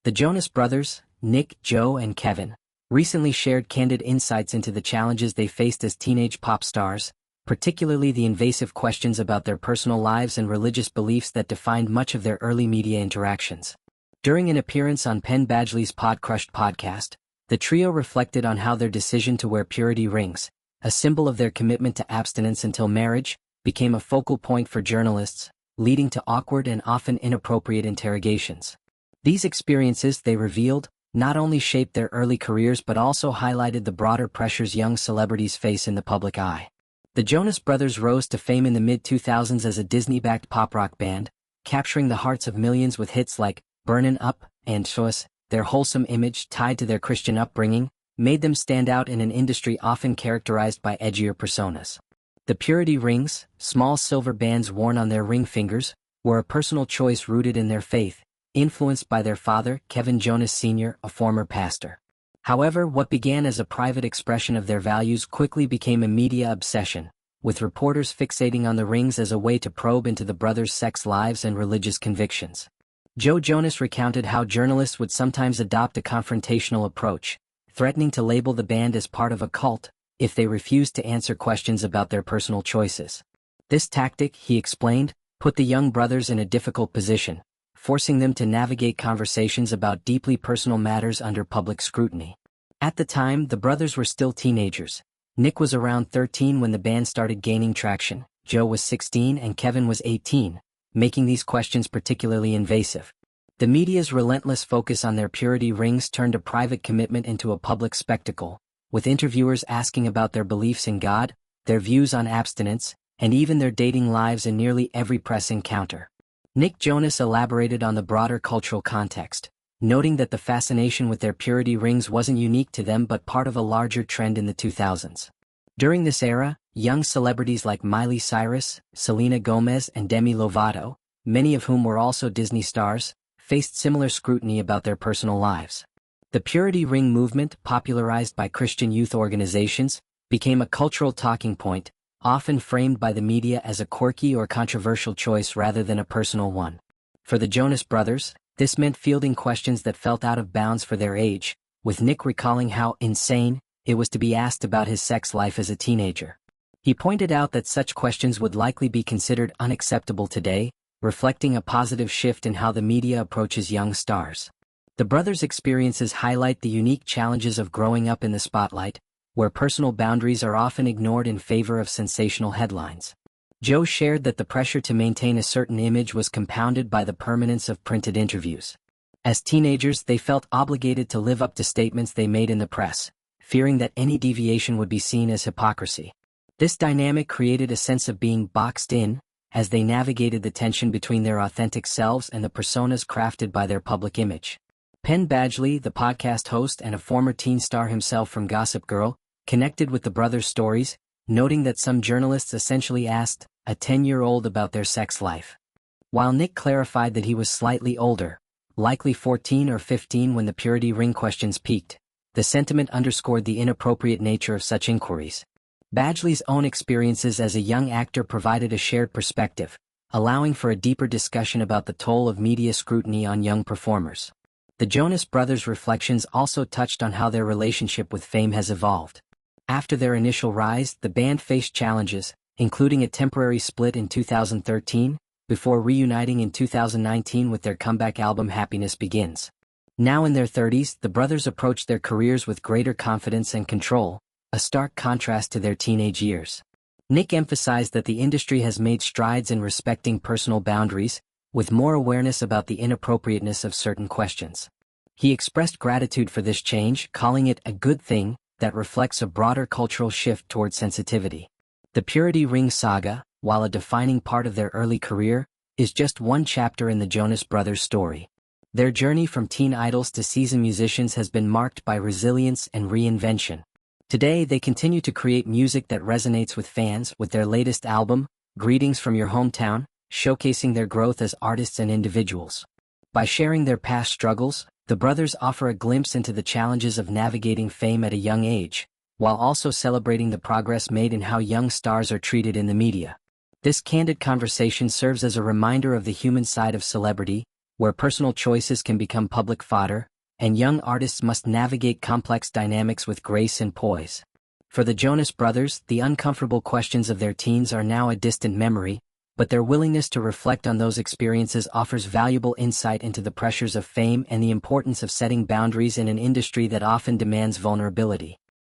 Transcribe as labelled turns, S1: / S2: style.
S1: The Jonas Brothers, Nick, Joe, and Kevin, recently shared candid insights into the challenges they faced as teenage pop stars, particularly the invasive questions about their personal lives and religious beliefs that defined much of their early media interactions. During an appearance on Penn Badgley's Podcrushed podcast, the trio reflected on how their decision to wear purity rings, a symbol of their commitment to abstinence until marriage, became a focal point for journalists, leading to awkward and often inappropriate interrogations. These experiences, they revealed, not only shaped their early careers but also highlighted the broader pressures young celebrities face in the public eye. The Jonas Brothers rose to fame in the mid-2000s as a Disney-backed pop-rock band, capturing the hearts of millions with hits like Burnin' Up and Shoes. Their wholesome image, tied to their Christian upbringing, made them stand out in an industry often characterized by edgier personas. The purity rings, small silver bands worn on their ring fingers, were a personal choice rooted in their faith, influenced by their father, Kevin Jonas Sr., a former pastor. However, what began as a private expression of their values quickly became a media obsession, with reporters fixating on the rings as a way to probe into the brothers' sex lives and religious convictions. Joe Jonas recounted how journalists would sometimes adopt a confrontational approach, threatening to label the band as part of a cult if they refused to answer questions about their personal choices. This tactic, he explained, put the young brothers in a difficult position, forcing them to navigate conversations about deeply personal matters under public scrutiny. At the time, the brothers were still teenagers. Nick was around 13 when the band started gaining traction, Joe was 16 and Kevin was 18, making these questions particularly invasive. The media's relentless focus on their purity rings turned a private commitment into a public spectacle, with interviewers asking about their beliefs in God, their views on abstinence, and even their dating lives in nearly every press encounter. Nick Jonas elaborated on the broader cultural context, noting that the fascination with their purity rings wasn't unique to them but part of a larger trend in the 2000s. During this era, young celebrities like Miley Cyrus, Selena Gomez, and Demi Lovato, many of whom were also Disney stars, faced similar scrutiny about their personal lives. The purity ring movement, popularized by Christian youth organizations, became a cultural talking point, often framed by the media as a quirky or controversial choice rather than a personal one. For the Jonas Brothers, this meant fielding questions that felt out of bounds for their age, with Nick recalling how insane it was to be asked about his sex life as a teenager. He pointed out that such questions would likely be considered unacceptable today, reflecting a positive shift in how the media approaches young stars. The brothers' experiences highlight the unique challenges of growing up in the spotlight, where personal boundaries are often ignored in favor of sensational headlines. Joe shared that the pressure to maintain a certain image was compounded by the permanence of printed interviews. As teenagers, they felt obligated to live up to statements they made in the press, fearing that any deviation would be seen as hypocrisy. This dynamic created a sense of being boxed in, as they navigated the tension between their authentic selves and the personas crafted by their public image. Penn Badgley, the podcast host and a former teen star himself from Gossip Girl, connected with the brothers' stories, noting that some journalists essentially asked a 10-year-old about their sex life. While Nick clarified that he was slightly older, likely 14 or 15 when the purity ring questions peaked, the sentiment underscored the inappropriate nature of such inquiries. Badgley's own experiences as a young actor provided a shared perspective, allowing for a deeper discussion about the toll of media scrutiny on young performers. The Jonas Brothers' reflections also touched on how their relationship with fame has evolved. After their initial rise, the band faced challenges, including a temporary split in 2013, before reuniting in 2019 with their comeback album Happiness Begins. Now in their 30s, the brothers approached their careers with greater confidence and control, a stark contrast to their teenage years. Nick emphasized that the industry has made strides in respecting personal boundaries, with more awareness about the inappropriateness of certain questions. He expressed gratitude for this change, calling it a good thing that reflects a broader cultural shift toward sensitivity. The Purity Ring saga, while a defining part of their early career, is just one chapter in the Jonas Brothers' story. Their journey from teen idols to seasoned musicians has been marked by resilience and reinvention. Today, they continue to create music that resonates with fans, with their latest album, Greetings from Your Hometown, showcasing their growth as artists and individuals. By sharing their past struggles, the brothers offer a glimpse into the challenges of navigating fame at a young age, while also celebrating the progress made in how young stars are treated in the media. This candid conversation serves as a reminder of the human side of celebrity, where personal choices can become public fodder, and young artists must navigate complex dynamics with grace and poise. For the Jonas Brothers, the uncomfortable questions of their teens are now a distant memory, but their willingness to reflect on those experiences offers valuable insight into the pressures of fame and the importance of setting boundaries in an industry that often demands vulnerability.